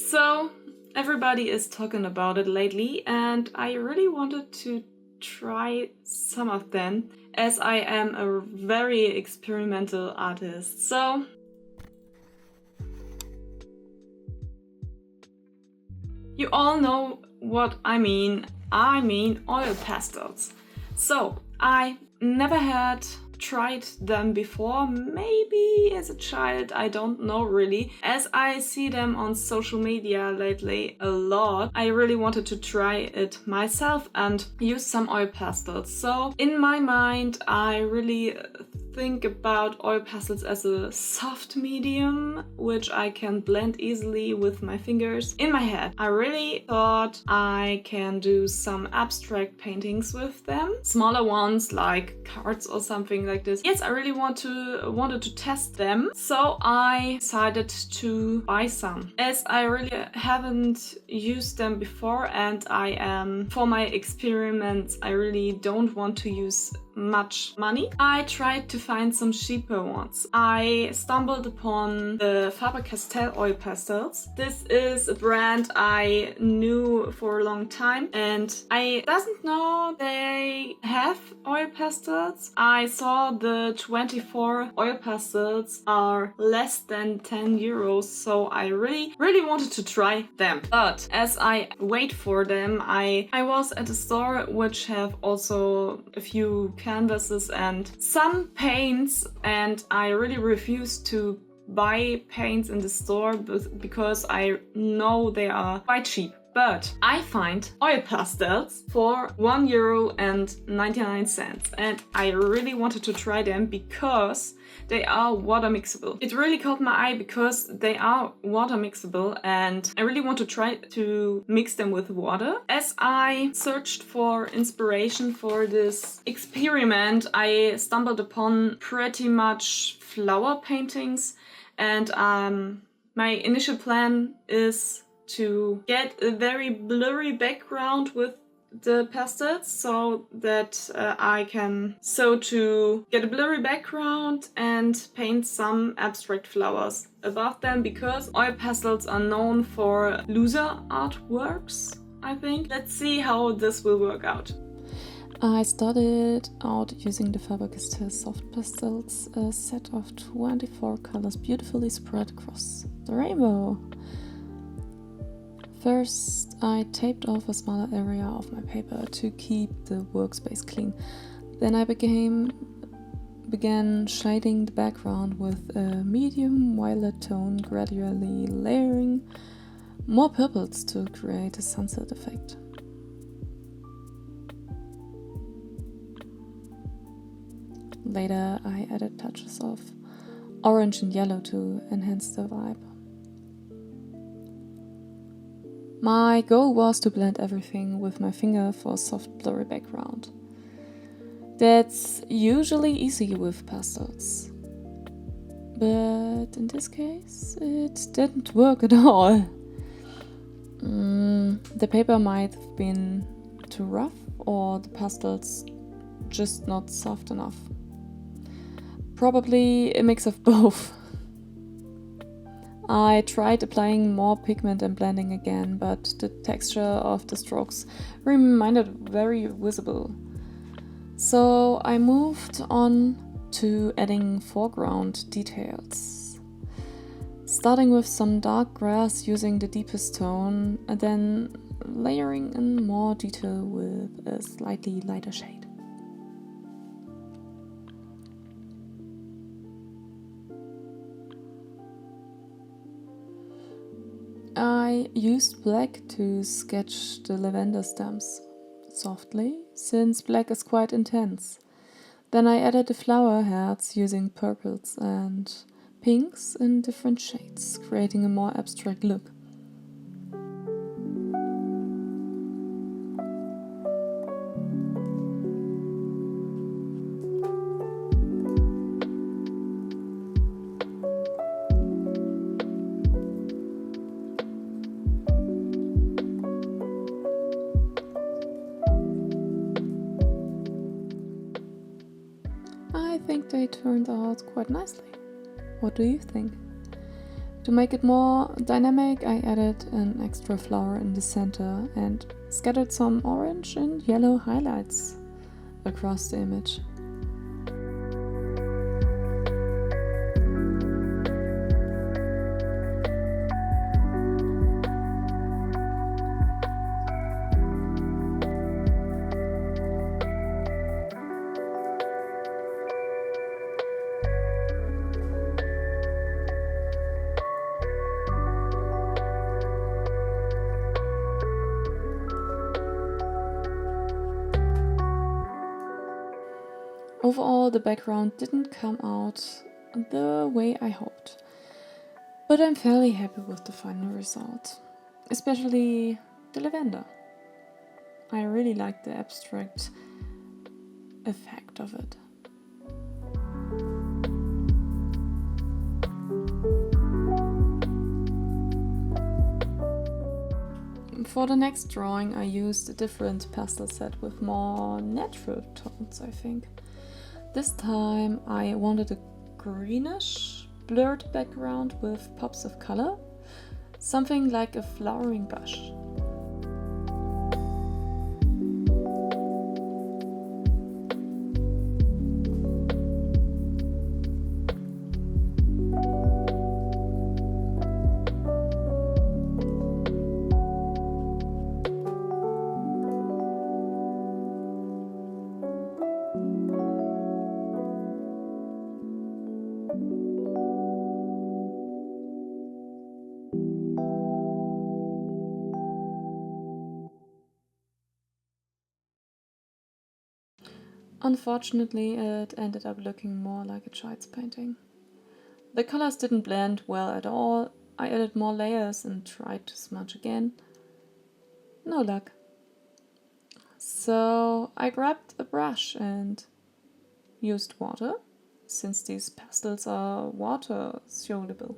So everybody is talking about it lately, and I really wanted to try some of them as I am a very experimental artist. So you all know what I mean. I mean oil pastels. So I never had tried them before, maybe as a child, I don't know really. As I see them on social media lately a lot, I really wanted to try it myself and use some oil pastels. So in my mind, I really think about oil pastels as a soft medium, which I can blend easily with my fingers. In my head, I really thought I can do some abstract paintings with them, smaller ones like cards or something like this. Yes, I really wanted to test them, so I decided to buy some. As I really haven't used them before, and for my experiments, I really don't want to use much money. I tried to find some cheaper ones. I stumbled upon the Faber-Castell Oil Pastels. This is a brand I knew for a long time, and I doesn't know they have oil pastels. I saw the 24 oil pastels are less than 10 euros, so I really wanted to try them. But as I wait for them, I was at a store which have also a few canvases and some paints, and I really refused to buy paints in the store because I know they are quite cheap. But I find oil pastels for €1.99, and I really wanted to try them because they are water mixable. It really caught my eye because they are water mixable, and I really want to try to mix them with water. As I searched for inspiration for this experiment, I stumbled upon pretty much flower paintings, and my initial plan is to get a very blurry background with the pastels so that to get a blurry background and paint some abstract flowers above them, because oil pastels are known for looser artworks, I think. Let's see how this will work out. I started out using the Faber-Castell Soft Pastels, a set of 24 colors beautifully spread across the rainbow. First, I taped off a smaller area of my paper to keep the workspace clean. Then I began shading the background with a medium violet tone, gradually layering more purples to create a sunset effect. Later, I added touches of orange and yellow to enhance the vibe. My goal was to blend everything with my finger for a soft blurry background. That's usually easy with pastels. But in this case, it didn't work at all. The paper might have been too rough, or the pastels just not soft enough. Probably a mix of both. I tried applying more pigment and blending again, but the texture of the strokes remained very visible. So I moved on to adding foreground details. Starting with some dark grass using the deepest tone, and then layering in more detail with a slightly lighter shade. I used black to sketch the lavender stems softly, since black is quite intense. Then I added the flower heads using purples and pinks in different shades, creating a more abstract look. I think they turned out quite nicely. What do you think? To make it more dynamic, I added an extra flower in the center and scattered some orange and yellow highlights across the image. Overall, the background didn't come out the way I hoped, but I'm fairly happy with the final result, especially the lavender. I really like the abstract effect of it. For the next drawing, I used a different pastel set with more natural tones, I think. This time I wanted a greenish, blurred background with pops of color, something like a flowering bush. Unfortunately, it ended up looking more like a child's painting. The colors didn't blend well at all. I added more layers and tried to smudge again. No luck. So I grabbed a brush and used water, since these pastels are water soluble.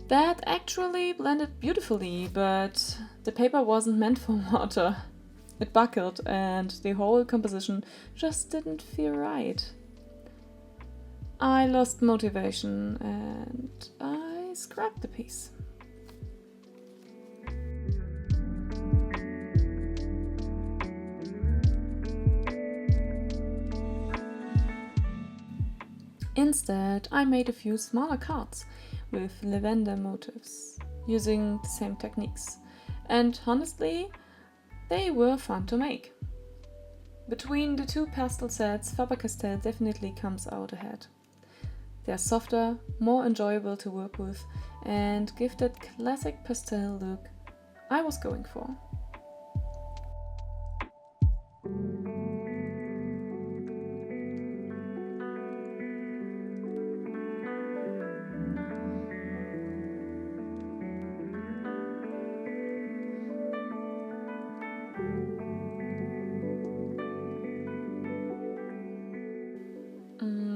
That actually blended beautifully, but the paper wasn't meant for water. It buckled and the whole composition just didn't feel right. I lost motivation and I scrapped the piece. Instead, I made a few smaller cards with lavender motifs, using the same techniques. And honestly, they were fun to make. Between the two pastel sets, Faber-Castell definitely comes out ahead. They're softer, more enjoyable to work with, and give that classic pastel look I was going for.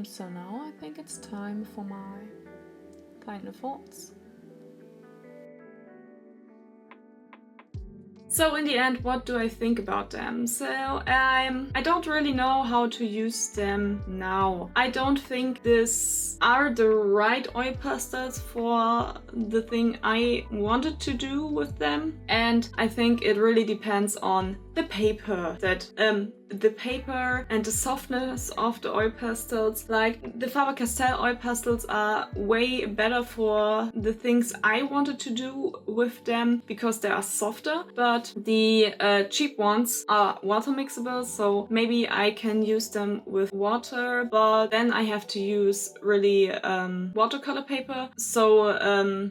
So now I think it's time for my final thoughts. So in the end, what do I think about them? So I don't really know how to use them now. I don't think these are the right oil pastels for the thing I wanted to do with them. And I think it really depends on the paper the paper and the softness of the oil pastels. Like the Faber-Castell oil pastels are way better for the things I wanted to do with them because they are softer, but the cheap ones are water mixable, so maybe I can use them with water, but then I have to use really watercolor paper so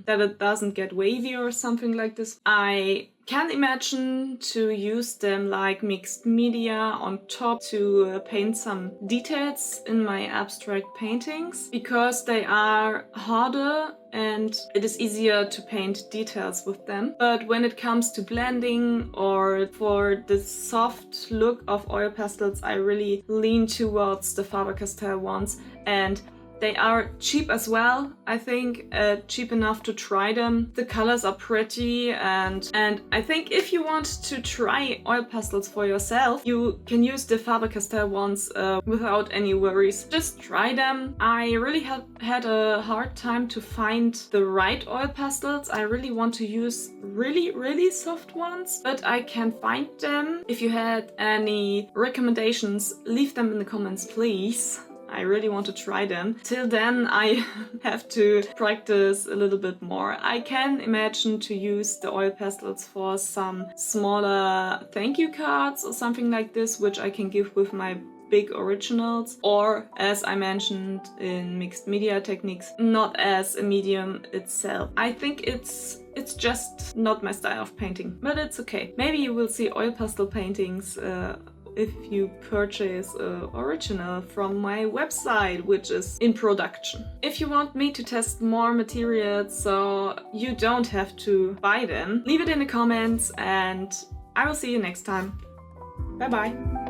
that it doesn't get wavy or something like this. I can imagine to use them like mixed media on top to paint some details in my abstract paintings because they are harder and it is easier to paint details with them. But when it comes to blending or for the soft look of oil pastels, I really lean towards the Faber-Castell ones, and They are cheap as well, I think, cheap enough to try them. The colors are pretty, and I think if you want to try oil pastels for yourself, you can use the Faber-Castell ones without any worries. Just try them. I really had a hard time to find the right oil pastels. I really want to use really soft ones, but I can find them. If you had any recommendations, leave them in the comments, please. I really want to try them. Till then, I have to practice a little bit more. I can imagine to use the oil pastels for some smaller thank you cards or something like this, which I can give with my big originals, or as I mentioned in mixed media techniques, not as a medium itself. I think it's just not my style of painting, but it's okay. Maybe you will see oil pastel paintings if you purchase original from my website, which is in production. If you want me to test more materials so you don't have to buy them, leave it in the comments and I will see you next time. Bye bye!